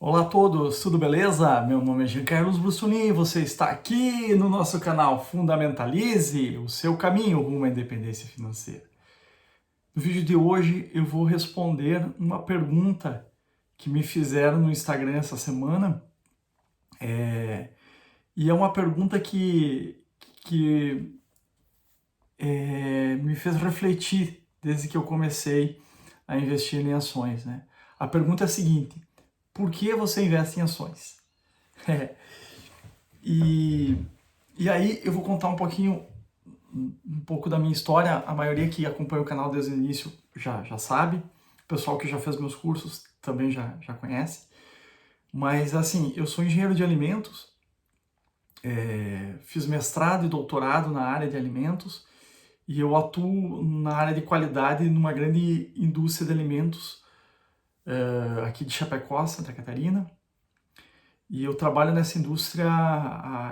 Olá a todos, tudo beleza? Meu nome é Jean Carlos Brustolin e você está aqui no nosso canal Fundamentalize o seu caminho rumo à independência financeira. No vídeo de hoje eu vou responder uma pergunta que me fizeram no Instagram essa semana e é uma pergunta que me fez refletir desde que eu comecei a investir em ações, né? A pergunta é a seguinte: por que você investe em ações? E, e aí eu vou contar um pouco da minha história. A maioria que acompanha o canal desde o início já sabe. O pessoal que já fez meus cursos também já conhece. Mas assim, eu sou engenheiro de alimentos, fiz mestrado e doutorado na área de alimentos e eu atuo na área de qualidade numa grande indústria de alimentos aqui de Chapecó, Santa Catarina. E eu trabalho nessa indústria,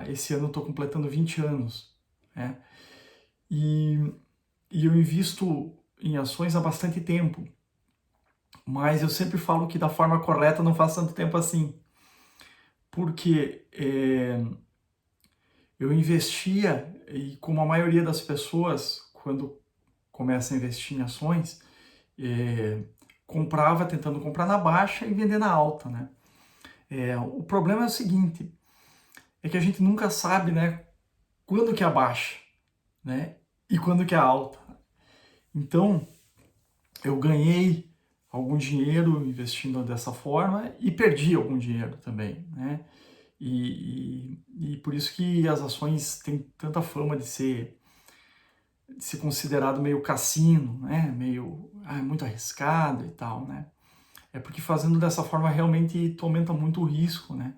esse ano eu estou completando 20 anos, né? E, e eu invisto em ações há bastante tempo, mas eu sempre falo que da forma correta não faz tanto tempo assim, porque eu investia, e como a maioria das pessoas, quando começa a investir em ações, comprava tentando comprar na baixa e vender na alta, né? O problema é o seguinte, é que a gente nunca sabe, né, quando que é a baixa, né, e quando que é a alta. Então, eu ganhei algum dinheiro investindo dessa forma e perdi algum dinheiro também, né? E por isso que as ações têm tanta fama de ser considerado meio cassino, né? Meio muito arriscado e tal, né? É porque fazendo dessa forma realmente tu aumenta muito o risco, né?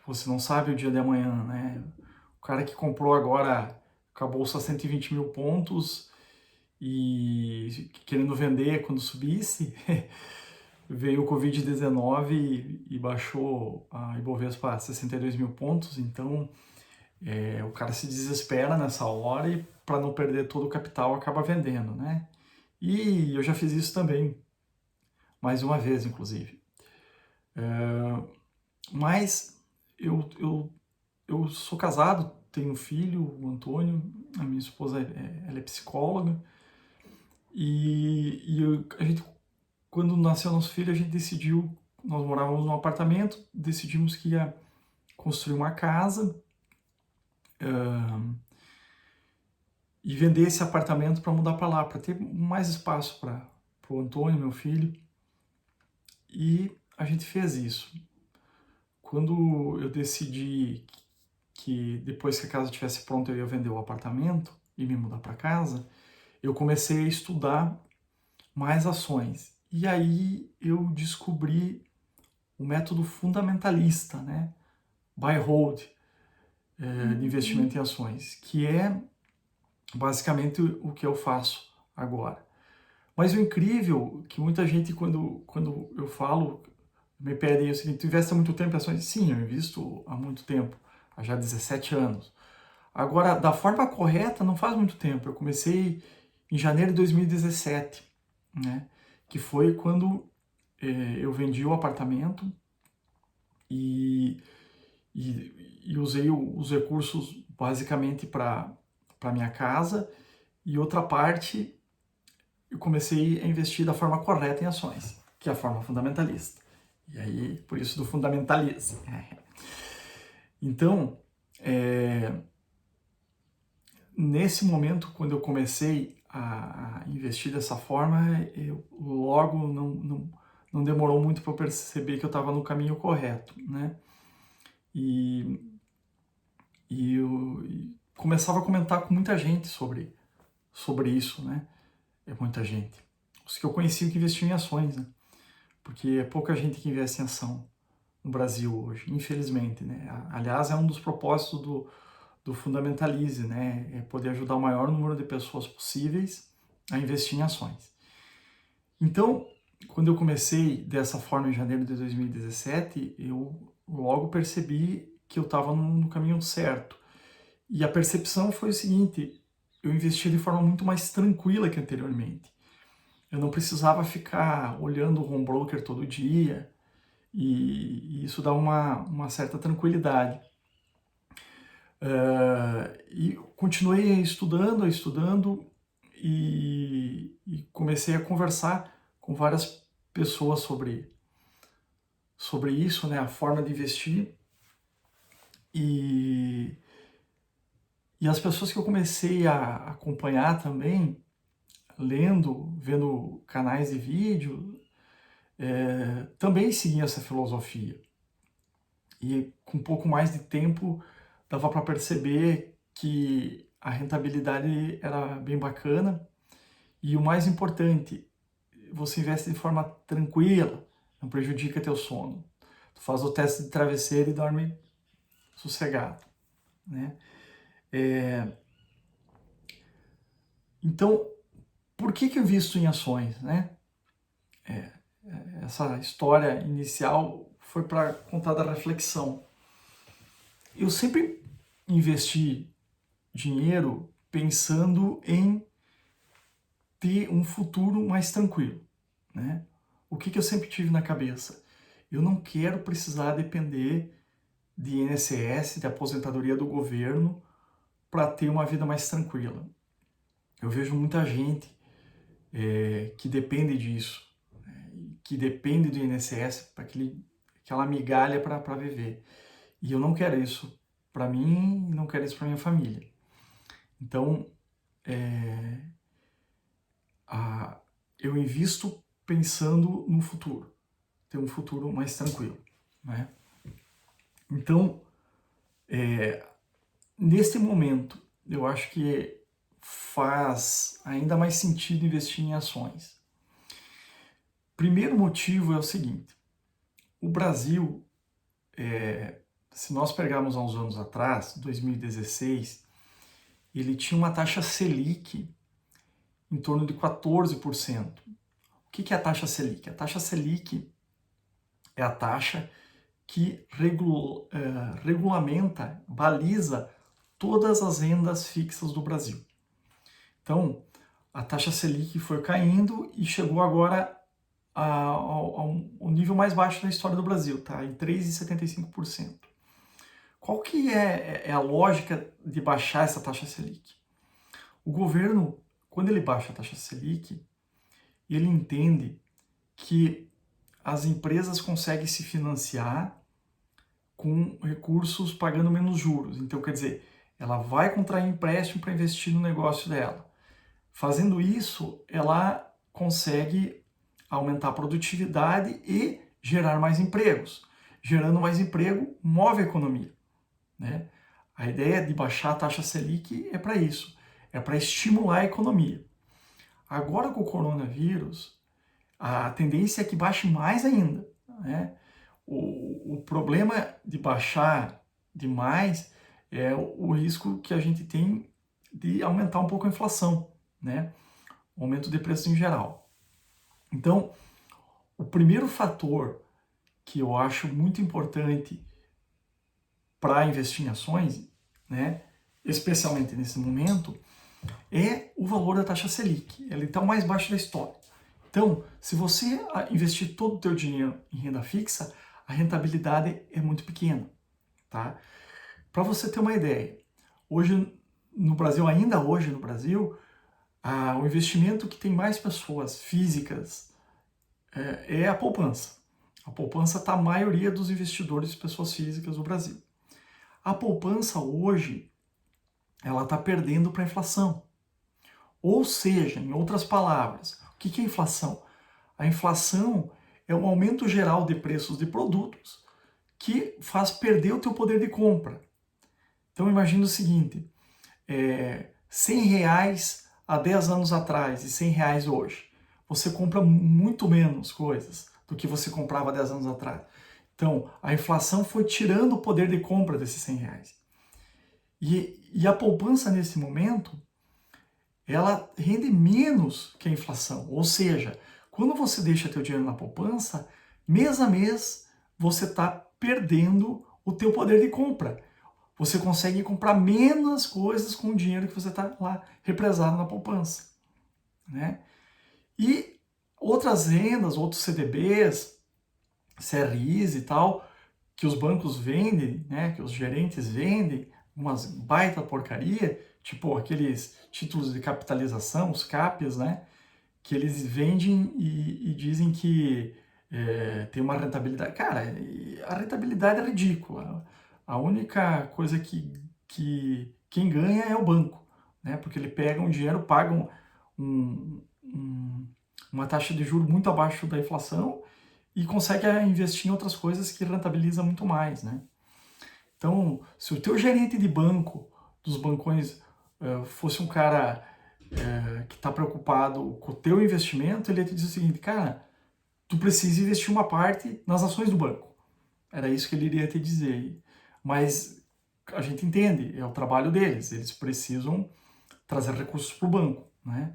Você não sabe o dia de amanhã, né? O cara que comprou agora com a bolsa 120 mil pontos e querendo vender quando subisse, veio o Covid-19 e baixou a Ibovespa a 62 mil pontos, então o cara se desespera nessa hora e para não perder todo o capital acaba vendendo, né? E eu já fiz isso também, mais uma vez, inclusive. Mas eu sou casado, tenho um filho, o Antônio, a minha esposa ela é psicóloga, a gente, quando nasceu nosso filho, a gente decidiu, nós morávamos num apartamento, decidimos que ia construir uma casa e vender esse apartamento para mudar para lá, para ter mais espaço para o Antônio, meu filho. E a gente fez isso. Quando eu decidi que depois que a casa estivesse pronta eu ia vender o apartamento e me mudar para casa, eu comecei a estudar mais ações. E aí eu descobri o método fundamentalista, né? Buy hold, de investimento em ações, que é basicamente o que eu faço agora. Mas o incrível é que muita gente, quando eu falo, me pedem o seguinte: tu investe há muito tempo em ações? Sim, eu invisto há muito tempo, há já 17 anos. Agora, da forma correta, não faz muito tempo. Eu comecei em janeiro de 2017, né? Que foi quando eu vendi o apartamento e, e usei os recursos basicamente para minha casa, e outra parte eu comecei a investir da forma correta em ações, que é a forma fundamentalista. E aí, por isso do fundamentalismo. Então, nesse momento, quando eu comecei a investir dessa forma, eu logo não demorou muito para eu perceber que eu estava no caminho correto, né? E, eu começava a comentar com muita gente sobre isso, né? É muita gente. Os que eu conheci que investiam em ações, né? Porque é pouca gente que investe em ação no Brasil hoje, infelizmente, né? Aliás, é um dos propósitos do Fundamentalize, né? É poder ajudar o maior número de pessoas possíveis a investir em ações. Então, quando eu comecei dessa forma em janeiro de 2017, eu logo percebi que eu estava no caminho certo. E a percepção foi o seguinte: eu investia de forma muito mais tranquila que anteriormente. Eu não precisava ficar olhando o home broker todo dia. e isso dá uma certa tranquilidade. E continuei estudando e comecei a conversar com várias pessoas sobre isso, né, a forma de investir. E as pessoas que eu comecei a acompanhar também, lendo, vendo canais de vídeo, também seguiam essa filosofia. E com um pouco mais de tempo dava para perceber que a rentabilidade era bem bacana. E o mais importante, você investe de forma tranquila, não prejudica teu sono. Tu faz o teste de travesseiro e dorme sossegado, né? Então, por que eu invisto em ações, né? Essa história inicial foi para contar da reflexão. Eu sempre investi dinheiro pensando em ter um futuro mais tranquilo, né? O que eu sempre tive na cabeça? Eu não quero precisar depender de INSS, de aposentadoria do governo, para ter uma vida mais tranquila. Eu vejo muita gente que depende disso, que depende do INSS para aquela migalha para viver. E eu não quero isso para mim e não quero isso para minha família. Então, eu invisto pensando no futuro, ter um futuro mais tranquilo, né? Então, neste momento, eu acho que faz ainda mais sentido investir em ações. Primeiro motivo é o seguinte: o Brasil, se nós pegarmos há uns anos atrás, 2016, ele tinha uma taxa Selic em torno de 14%. O que é a taxa Selic? A taxa Selic é a taxa que regulamenta, baliza todas as rendas fixas do Brasil. Então, a taxa Selic foi caindo e chegou agora ao nível mais baixo da história do Brasil, tá? Em 3,75%. Qual que é a lógica de baixar essa taxa Selic? O governo, quando ele baixa a taxa Selic, ele entende que as empresas conseguem se financiar com recursos pagando menos juros. Então, quer dizer, ela vai contrair empréstimo para investir no negócio dela. Fazendo isso, ela consegue aumentar a produtividade e gerar mais empregos. Gerando mais emprego, move a economia, né? A ideia de baixar a taxa Selic é para isso, é para estimular a economia. Agora com o coronavírus, a tendência é que baixe mais ainda, né? O problema de baixar demais é o risco que a gente tem de aumentar um pouco a inflação, né? O aumento de preços em geral. Então, o primeiro fator que eu acho muito importante para investir em ações, né, especialmente nesse momento, é o valor da taxa Selic. Ela está o mais baixo da história. Então, se você investir todo o teu dinheiro em renda fixa, a rentabilidade é muito pequena, tá? Para você ter uma ideia, hoje no Brasil, ainda hoje no Brasil, o investimento que tem mais pessoas físicas é a poupança. A poupança está a maioria dos investidores, pessoas físicas do Brasil. A poupança hoje, ela está perdendo para a inflação. Ou seja, em outras palavras, o que é inflação? A inflação é um aumento geral de preços de produtos que faz perder o teu poder de compra. Então imagina o seguinte, 100 reais há 10 anos atrás e 100 reais hoje. Você compra muito menos coisas do que você comprava 10 anos atrás. Então, a inflação foi tirando o poder de compra desses 100 reais. E a poupança, nesse momento, ela rende menos que a inflação. Ou seja, quando você deixa teu dinheiro na poupança, mês a mês, você está perdendo o teu poder de compra. Você consegue comprar menos coisas com o dinheiro que você está lá represado na poupança, né? E outras rendas, outros CDBs, CRIs e tal, que os bancos vendem, né, que os gerentes vendem, umas baita porcaria, tipo aqueles títulos de capitalização, os CAPs, né, que eles vendem e dizem que tem uma rentabilidade. Cara, a rentabilidade é ridícula. A única coisa que quem ganha é o banco, né, porque ele pega um dinheiro, paga uma taxa de juros muito abaixo da inflação e consegue investir em outras coisas que rentabiliza muito mais, né? Então, se o teu gerente de banco, dos bancões, fosse um cara que está preocupado com o teu investimento, ele ia te dizer o seguinte, cara, tu precisa investir uma parte nas ações do banco. Era isso que ele iria te dizer. Mas a gente entende, é o trabalho deles, eles precisam trazer recursos para o banco, né?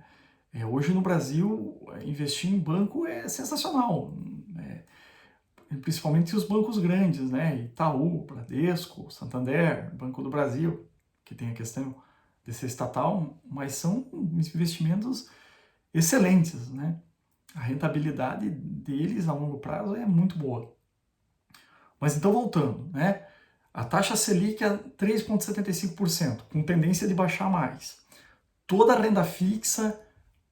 Hoje no Brasil, investir em banco é sensacional, principalmente os bancos grandes, né? Itaú, Bradesco, Santander, Banco do Brasil, que tem a questão de ser estatal, mas são investimentos excelentes, né? A rentabilidade deles a longo prazo é muito boa. Mas então voltando, né? A taxa Selic é 3,75%, com tendência de baixar mais. Toda a renda fixa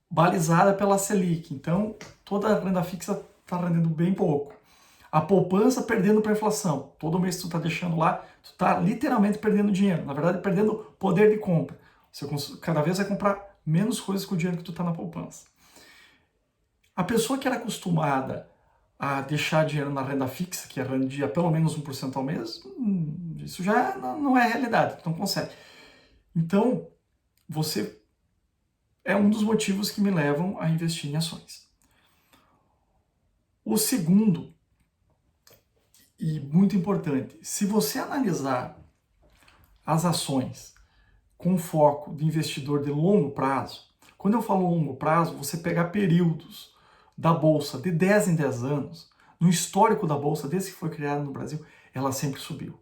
balizada pela Selic, então toda a renda fixa está rendendo bem pouco. A poupança perdendo para a inflação. Todo mês tu está deixando lá, tu está literalmente perdendo dinheiro. Na verdade, perdendo poder de compra. Você cada vez vai comprar menos coisas com o dinheiro que tu está na poupança. A pessoa que era acostumada a deixar dinheiro na renda fixa, que rendia pelo menos 1% ao mês, isso já não é realidade, tu não consegue. Então, você é um dos motivos que me levam a investir em ações. O segundo, e muito importante, se você analisar as ações com foco de investidor de longo prazo, quando eu falo longo prazo, você pegar períodos da Bolsa de 10 em 10 anos, no histórico da Bolsa, desde que foi criada no Brasil, ela sempre subiu.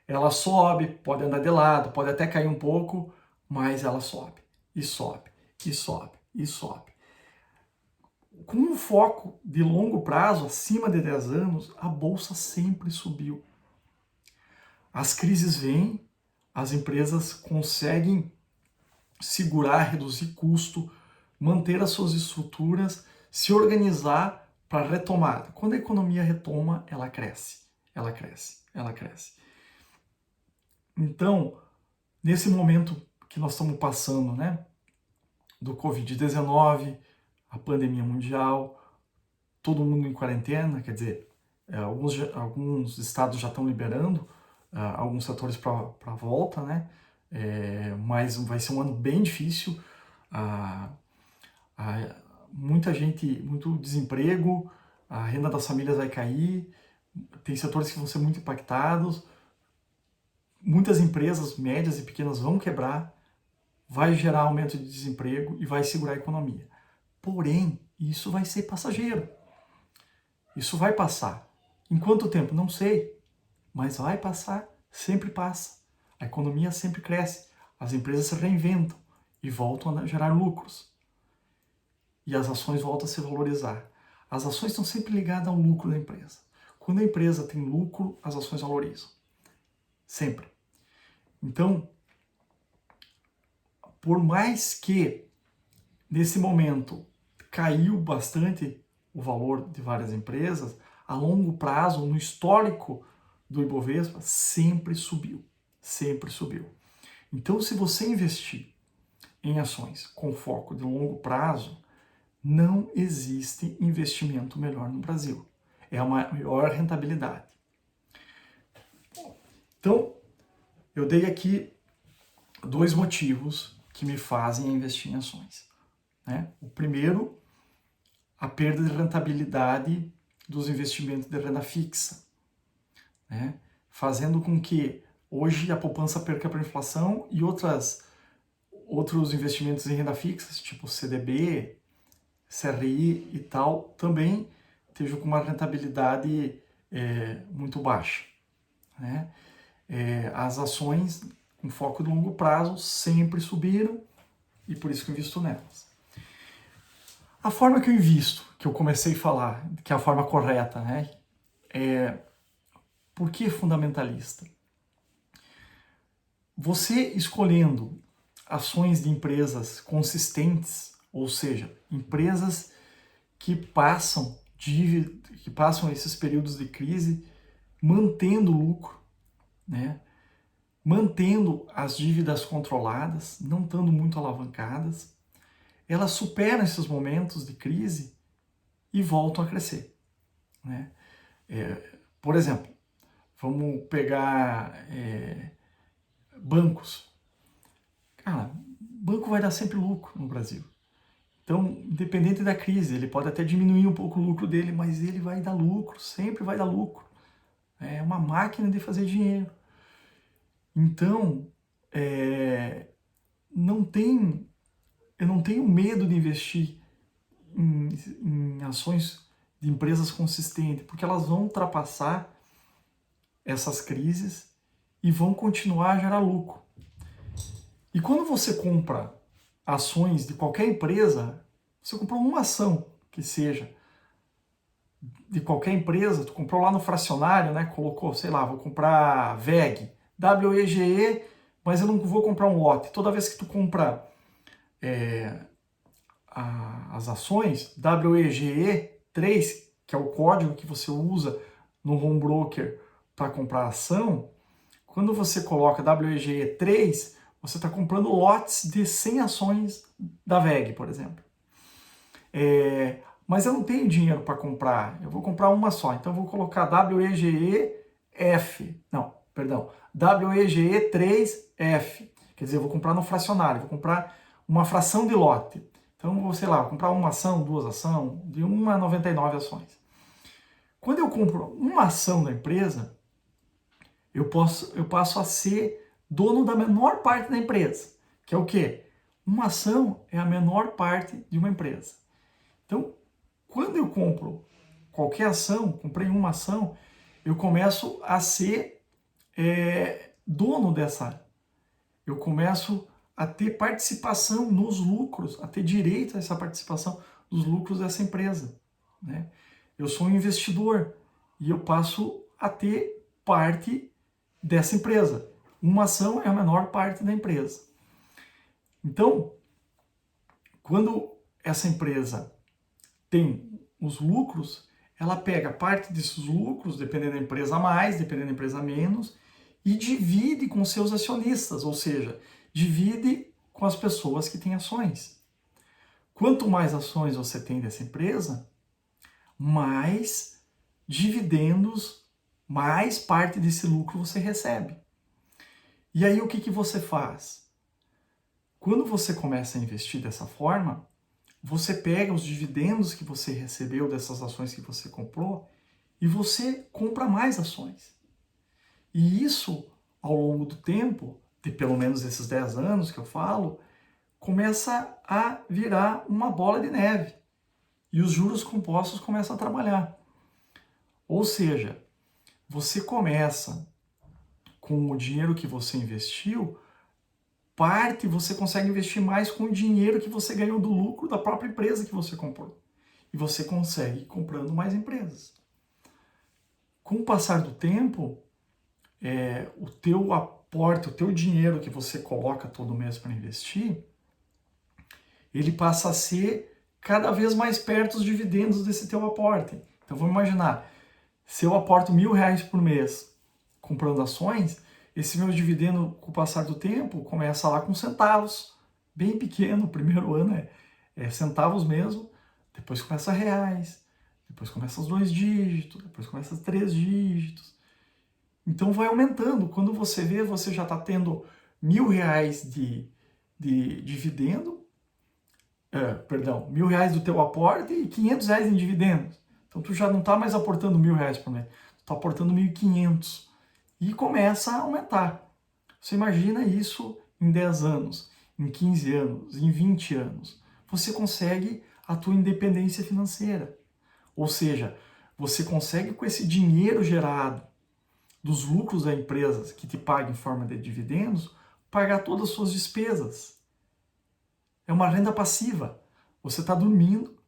Ela sobe, pode andar de lado, pode até cair um pouco, mas ela sobe, e sobe, e sobe, e sobe. Com um foco de longo prazo, acima de 10 anos, a Bolsa sempre subiu. As crises vêm, as empresas conseguem segurar, reduzir custo, manter as suas estruturas, se organizar para retomada. Quando a economia retoma, ela cresce, ela cresce, ela cresce. Então, nesse momento que nós estamos passando, né, do Covid-19, a pandemia mundial, todo mundo em quarentena, quer dizer, alguns estados já estão liberando alguns setores para volta, né? Mas vai ser um ano bem difícil, muita gente, muito desemprego, a renda das famílias vai cair, tem setores que vão ser muito impactados, muitas empresas médias e pequenas vão quebrar, vai gerar aumento de desemprego e vai segurar a economia. Porém, isso vai ser passageiro. Isso vai passar. Em quanto tempo? Não sei. Mas vai passar, sempre passa. A economia sempre cresce. As empresas se reinventam e voltam a gerar lucros. E as ações voltam a se valorizar. As ações estão sempre ligadas ao lucro da empresa. Quando a empresa tem lucro, as ações valorizam. Sempre. Então, por mais que nesse momento caiu bastante o valor de várias empresas, a longo prazo, no histórico do Ibovespa, sempre subiu. Sempre subiu. Então, se você investir em ações com foco de longo prazo, não existe investimento melhor no Brasil. É a maior rentabilidade. Então, eu dei aqui 2 motivos que me fazem investir em ações, né? O primeiro, a perda de rentabilidade dos investimentos de renda fixa, né? Fazendo com que hoje a poupança perca para a inflação e outros investimentos em renda fixa, tipo CDB, CRI e tal, também estejam com uma rentabilidade muito baixa, né? As ações com foco de longo prazo sempre subiram e por isso que eu invisto nelas. A forma que eu invisto, que eu comecei a falar, que é a forma correta, né? Por que fundamentalista? Você escolhendo ações de empresas consistentes, ou seja, empresas que passam esses períodos de crise mantendo lucro, né? Mantendo as dívidas controladas, não estando muito alavancadas, elas superam esses momentos de crise e voltam a crescer, né? Por exemplo, vamos pegar bancos. Cara, banco vai dar sempre lucro no Brasil. Então, independente da crise, ele pode até diminuir um pouco o lucro dele, mas ele vai dar lucro, sempre vai dar lucro. É uma máquina de fazer dinheiro. Então, eu não tenho medo de investir em ações de empresas consistentes, porque elas vão ultrapassar essas crises e vão continuar a gerar lucro. E quando você compra ações de qualquer empresa, você comprou uma ação que seja de qualquer empresa, tu comprou lá no fracionário, né? Colocou, sei lá, vou comprar WEG, WEGE, mas eu não vou comprar um lote. Toda vez que tu compra as ações, WEGE3, que é o código que você usa no home broker para comprar ação, quando você coloca WEGE3, você está comprando lotes de 100 ações da WEG, por exemplo. Mas eu não tenho dinheiro para comprar, eu vou comprar uma só, então eu vou colocar WEGE3F, quer dizer, eu vou comprar no fracionário, vou comprar uma fração de lote. Então, sei lá, vou comprar uma ação, duas ações, de 1 a 99 ações. Quando eu compro uma ação da empresa, eu passo a ser dono da menor parte da empresa, que é o quê? Uma ação é a menor parte de uma empresa. Então, quando eu compro qualquer ação, comprei uma ação, eu começo a ser dono dessa. Eu começo a ter participação nos lucros, a ter direito a essa participação dos lucros dessa empresa, né? Eu sou um investidor e eu passo a ter parte dessa empresa. Uma ação é a menor parte da empresa. Então, quando essa empresa tem os lucros, ela pega parte desses lucros, dependendo da empresa mais, dependendo da empresa menos, e divide com seus acionistas, ou seja, divide com as pessoas que têm ações. Quanto mais ações você tem dessa empresa, mais dividendos, mais parte desse lucro você recebe. E aí o que você faz? Quando você começa a investir dessa forma, você pega os dividendos que você recebeu dessas ações que você comprou e você compra mais ações. E isso, ao longo do tempo, de pelo menos esses 10 anos que eu falo, começa a virar uma bola de neve. E os juros compostos começam a trabalhar. Ou seja, você começa com o dinheiro que você investiu, parte você consegue investir mais com o dinheiro que você ganhou do lucro da própria empresa que você comprou. E você consegue ir comprando mais empresas. Com o passar do tempo, o teu aporte, o teu dinheiro que você coloca todo mês para investir, ele passa a ser cada vez mais perto dos dividendos desse teu aporte. Então vamos imaginar, se eu aporto R$1.000 por mês comprando ações, esse meu dividendo, com o passar do tempo, começa lá com centavos, bem pequeno, o primeiro ano é centavos mesmo, depois começa a reais, depois começa os 2 dígitos, depois começa os 3 dígitos. Então vai aumentando. Quando você vê, você já está tendo R$1.000 de dividendo, R$1.000 do teu aporte e R$500 em dividendos. Então tu já não está mais aportando R$1.000 por mês, tu está aportando 1.500 e começa a aumentar. Você imagina isso em 10 anos, em 15 anos, em 20 anos. Você consegue a tua independência financeira. Ou seja, você consegue com esse dinheiro gerado dos lucros da empresa que te paga em forma de dividendos, pagar todas as suas despesas. É uma renda passiva. Você está dormindo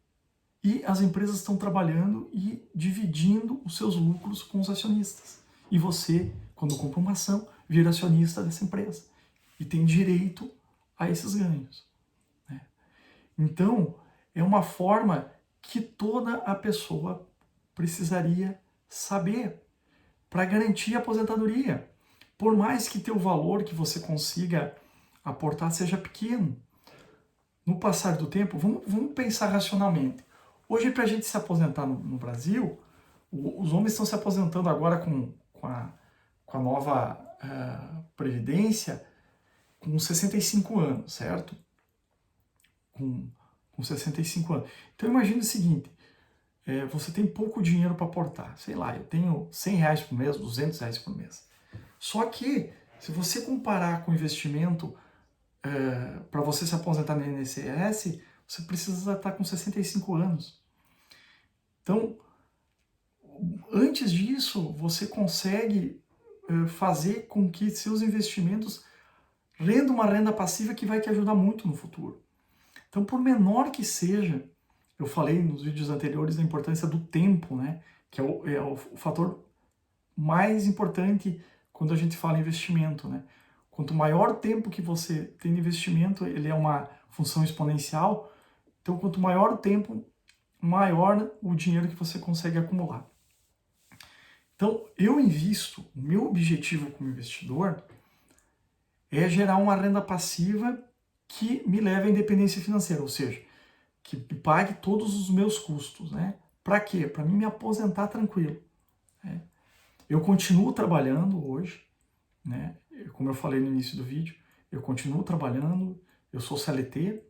e as empresas estão trabalhando e dividindo os seus lucros com os acionistas. E você, quando compra uma ação, vira acionista dessa empresa e tem direito a esses ganhos, né? Então, é uma forma que toda a pessoa precisaria saber para garantir a aposentadoria. Por mais que teu valor que você consiga aportar seja pequeno, no passar do tempo, vamos pensar racionalmente. Hoje, para a gente se aposentar no Brasil, os homens estão se aposentando agora com a nova Previdência com 65 anos, certo? Com 65 anos. Então, imagine o seguinte, você tem pouco dinheiro para aportar. Sei lá, eu tenho 100 reais por mês, 200 reais por mês. Só que, se você comparar com o investimento para você se aposentar no INSS, você precisa estar com 65 anos. Então, antes disso, você consegue fazer com que seus investimentos rendam uma renda passiva que vai te ajudar muito no futuro. Então, por menor que seja, eu falei nos vídeos anteriores da importância do tempo, né? Que é o fator mais importante quando a gente fala em investimento, né? Quanto maior o tempo que você tem de investimento, ele é uma função exponencial, então quanto maior o tempo, maior o dinheiro que você consegue acumular. Então, eu invisto, o meu objetivo como investidor é gerar uma renda passiva que me leve à independência financeira, ou seja, que pague todos os meus custos, né? Para quê? Para mim me aposentar tranquilo, né? Eu continuo trabalhando hoje, né? Como eu falei no início do vídeo, eu continuo trabalhando, eu sou CLT,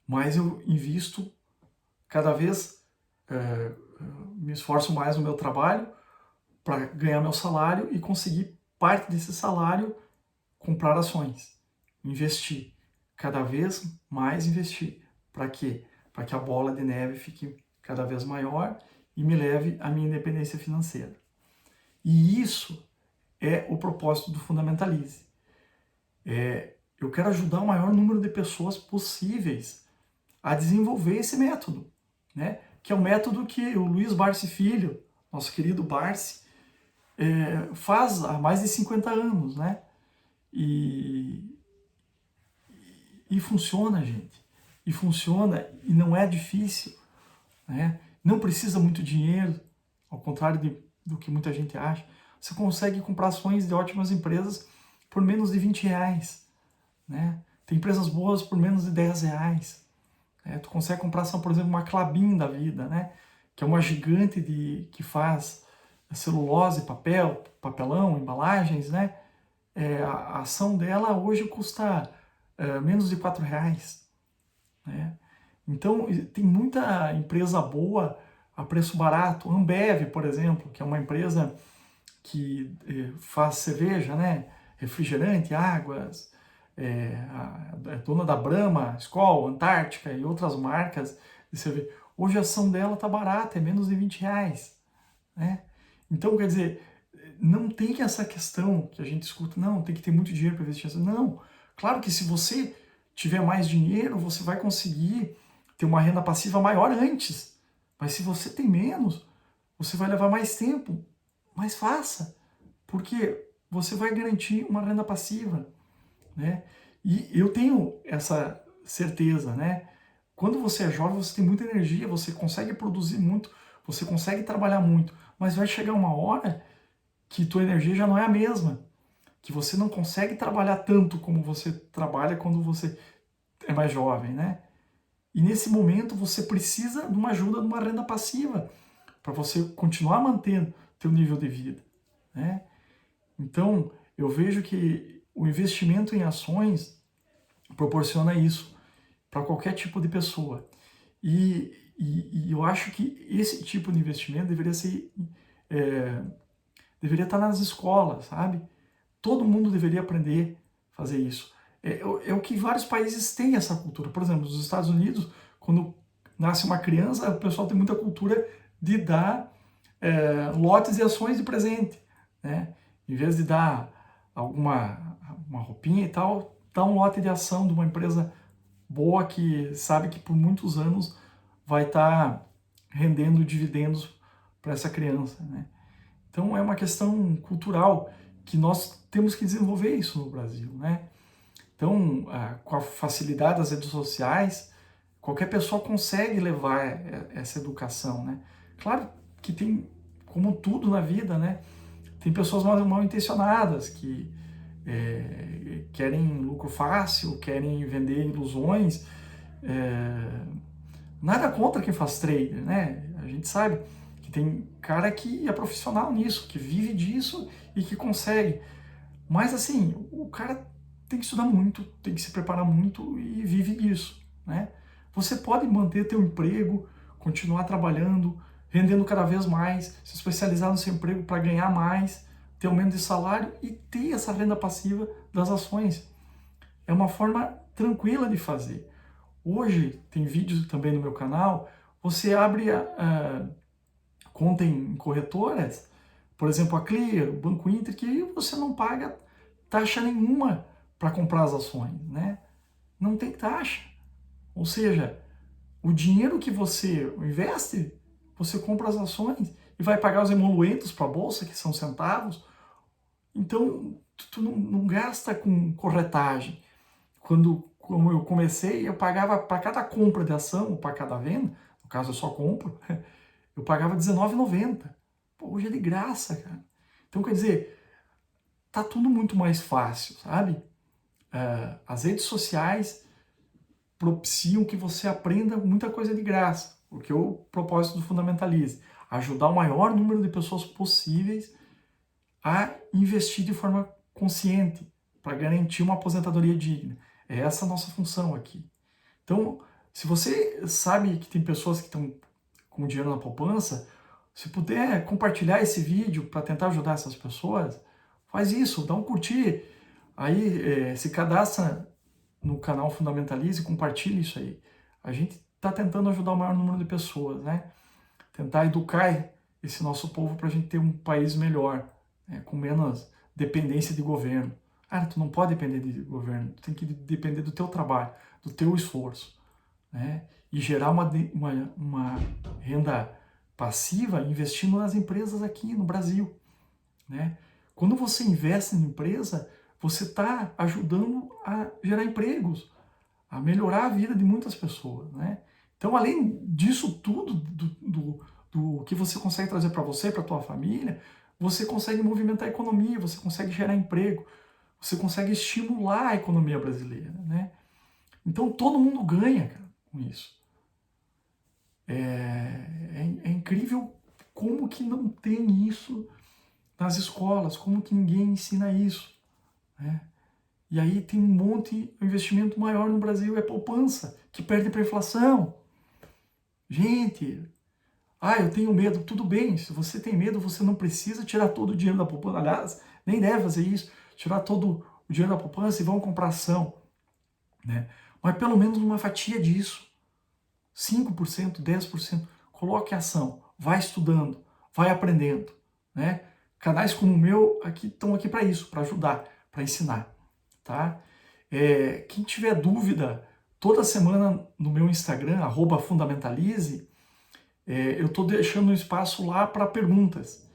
mas eu invisto cada vez, me esforço mais no meu trabalho para ganhar meu salário e conseguir parte desse salário comprar ações, investir, cada vez mais investir. Para quê? Para que a bola de neve fique cada vez maior e me leve à minha independência financeira. E isso é o propósito do Fundamentalize. Eu quero ajudar o maior número de pessoas possíveis a desenvolver esse método, né? Que é o método que o Luiz Barsi Filho, nosso querido Barsi, faz há mais de 50 anos, né? E funciona, gente. E funciona, e não é difícil, né? Não precisa muito dinheiro, ao contrário do que muita gente acha. Você consegue comprar ações de ótimas empresas por menos de 20 reais, né? Tem empresas boas por menos de 10 reais. Tu consegue comprar ação, por exemplo, uma Klabin da vida, né? Que é uma gigante que faz celulose, papelão, embalagens, né? A ação dela hoje custa menos de 4 reais, né? Então, tem muita empresa boa a preço barato. Ambev, por exemplo, que é uma empresa que faz cerveja, né? Refrigerante, águas, a dona da Brahma, Skol, Antártica e outras marcas de cerveja. Hoje a ação dela está barata, é menos de 20 reais, né? Então, quer dizer, não tem essa questão que a gente escuta, não, tem que ter muito dinheiro para investir. Não, claro que se você tiver mais dinheiro, você vai conseguir ter uma renda passiva maior antes. Mas se você tem menos, você vai levar mais tempo. Mas faça, porque você vai garantir uma renda passiva, né? E eu tenho essa certeza, né? Quando você é jovem, você tem muita energia, você consegue produzir muito, você consegue trabalhar muito, mas vai chegar uma hora que tua energia já não é a mesma, que você não consegue trabalhar tanto como você trabalha quando você é mais jovem, né? E nesse momento você precisa de uma ajuda, de uma renda passiva, para você continuar mantendo teu nível de vida, né? Então, eu vejo que o investimento em ações proporciona isso para qualquer tipo de pessoa. E eu acho que esse tipo de investimento deveria estar nas escolas, sabe? Todo mundo deveria aprender a fazer isso. É o que vários países têm essa cultura. Por exemplo, nos Estados Unidos, quando nasce uma criança, o pessoal tem muita cultura de dar lotes de ações de presente, né? Em vez de dar uma roupinha e tal, dá um lote de ação de uma empresa boa que sabe que por muitos anos vai estar rendendo dividendos para essa criança, né? Então é uma questão cultural que nós temos que desenvolver isso no Brasil, né? Então, com a facilidade das redes sociais, qualquer pessoa consegue levar essa educação, né? Claro que tem, como tudo na vida, né? Tem pessoas mal intencionadas que querem lucro fácil, querem vender ilusões. Nada contra quem faz trader, né? A gente sabe que tem cara que é profissional nisso, que vive disso e que consegue. Mas assim, o cara tem que estudar muito, tem que se preparar muito e vive disso, né? Você pode manter teu emprego, continuar trabalhando, rendendo cada vez mais, se especializar no seu emprego para ganhar mais, ter aumento de salário e ter essa renda passiva das ações. É uma forma tranquila de fazer. Hoje tem vídeos também no meu canal, você abre a conta em corretoras, por exemplo, a Clear, o Banco Inter, que você não paga taxa nenhuma para comprar as ações, né? Não tem taxa. Ou seja, o dinheiro que você investe, você compra as ações e vai pagar os emolumentos para a bolsa, que são centavos. Então, tu não gasta com corretagem. Como eu comecei, eu pagava para cada compra de ação, ou para cada venda, no caso eu só compro, eu pagava R$19,90. Hoje é de graça, cara. Então, quer dizer, tá tudo muito mais fácil, sabe? As redes sociais propiciam que você aprenda muita coisa de graça, porque é o propósito do Fundamentalize, ajudar o maior número de pessoas possíveis a investir de forma consciente, para garantir uma aposentadoria digna. É essa a nossa função aqui. Então, se você sabe que tem pessoas que estão com dinheiro na poupança, se puder compartilhar esse vídeo para tentar ajudar essas pessoas, faz isso, dá um curtir, aí se cadastra no canal Fundamentalize e compartilha isso aí. A gente está tentando ajudar o maior número de pessoas, né? Tentar educar esse nosso povo para a gente ter um país melhor, né? Com menos dependência de governo. Ah, tu não pode depender de governo, tu tem que depender do teu trabalho, do teu esforço, né? E gerar uma renda passiva investindo nas empresas aqui no Brasil, né? Quando você investe em empresa, você está ajudando a gerar empregos, a melhorar a vida de muitas pessoas, né? Então, além disso tudo, do que você consegue trazer para você, para a tua família, você consegue movimentar a economia, você consegue gerar emprego, você consegue estimular a economia brasileira, né? Então, todo mundo ganha, cara, com isso. É incrível como que não tem isso nas escolas, como que ninguém ensina isso, né? E aí tem um monte, o investimento maior no Brasil é poupança, que perde para a inflação. Gente, eu tenho medo. Tudo bem, se você tem medo, você não precisa tirar todo o dinheiro da poupança. Aliás, nem deve fazer isso, tirar todo o dinheiro da poupança e vão comprar ação, né? Mas pelo menos uma fatia disso, 5%, 10%, coloque ação, vai estudando, vai aprendendo, né? Canais como o meu aqui estão aqui para isso, para ajudar, para ensinar, tá? Quem tiver dúvida, toda semana no meu Instagram, @fundamentalize, eu estou deixando um espaço lá para perguntas.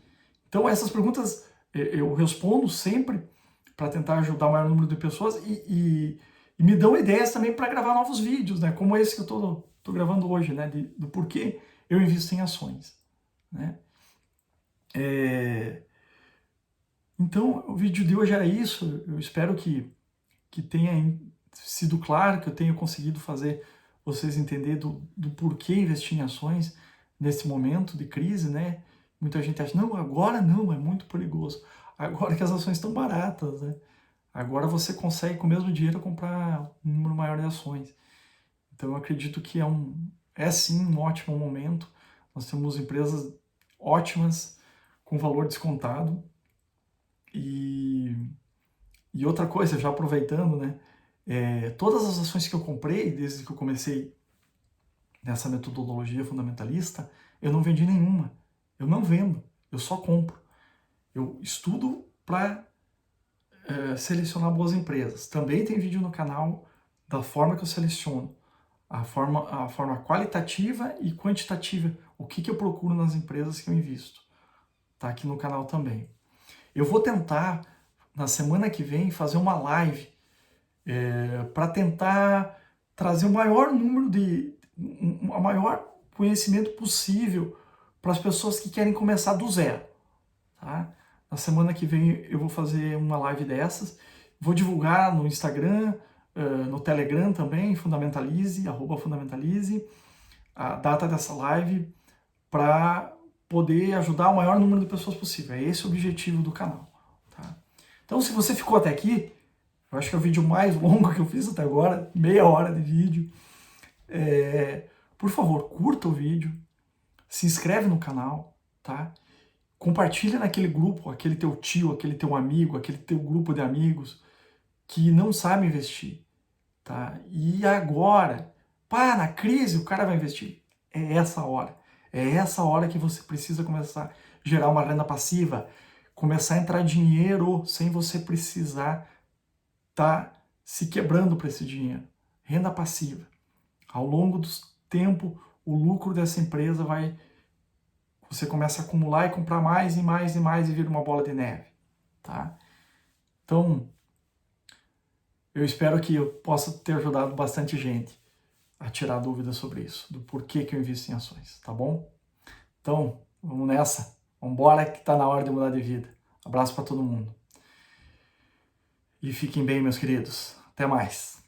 Então essas perguntas eu respondo sempre para tentar ajudar o maior número de pessoas e me dão ideias também para gravar novos vídeos, né? Como esse que eu estou gravando hoje, né? Do porquê eu invisto em ações, né? Então o vídeo de hoje era isso. Eu espero que tenha sido claro, que eu tenha conseguido fazer vocês entender do porquê investir em ações nesse momento de crise, né? Muita gente acha, não, agora não, é muito perigoso. Agora que as ações estão baratas, né? Agora você consegue com o mesmo dinheiro comprar um número maior de ações. Então eu acredito que é sim um ótimo momento. Nós temos empresas ótimas com valor descontado e outra coisa, já aproveitando, né? Todas as ações que eu comprei, desde que eu comecei nessa metodologia fundamentalista, eu não vendi nenhuma. Eu não vendo, eu só compro. Eu estudo para selecionar boas empresas. Também tem vídeo no canal da forma que eu seleciono. a forma qualitativa e quantitativa, o que eu procuro nas empresas que eu invisto. Tá aqui no canal também. Eu vou tentar, na semana que vem, fazer uma live para tentar trazer o maior número o maior conhecimento possível para as pessoas que querem começar do zero. Tá? Na semana que vem eu vou fazer uma live dessas, vou divulgar no Instagram, no Telegram também, Fundamentalize, @Fundamentalize, a data dessa live para poder ajudar o maior número de pessoas possível. É esse o objetivo do canal. Tá? Então, se você ficou até aqui, eu acho que é o vídeo mais longo que eu fiz até agora, meia hora de vídeo. Por favor, curta o vídeo, se inscreve no canal, tá? Compartilha naquele grupo, aquele teu tio, aquele teu amigo, aquele teu grupo de amigos que não sabe investir, tá? E agora, pá, na crise o cara vai investir. É essa hora. É essa hora que você precisa começar a gerar uma renda passiva, começar a entrar dinheiro sem você precisar tá se quebrando para esse dinheiro. Renda passiva. Ao longo do tempo, o lucro dessa empresa você começa a acumular e comprar mais e mais e mais e vira uma bola de neve, tá? Então, eu espero que eu possa ter ajudado bastante gente a tirar dúvidas sobre isso, do porquê que eu invisto em ações, tá bom? Então, vamos nessa. Vamos embora que tá na hora de mudar de vida. Abraço para todo mundo. E fiquem bem, meus queridos. Até mais.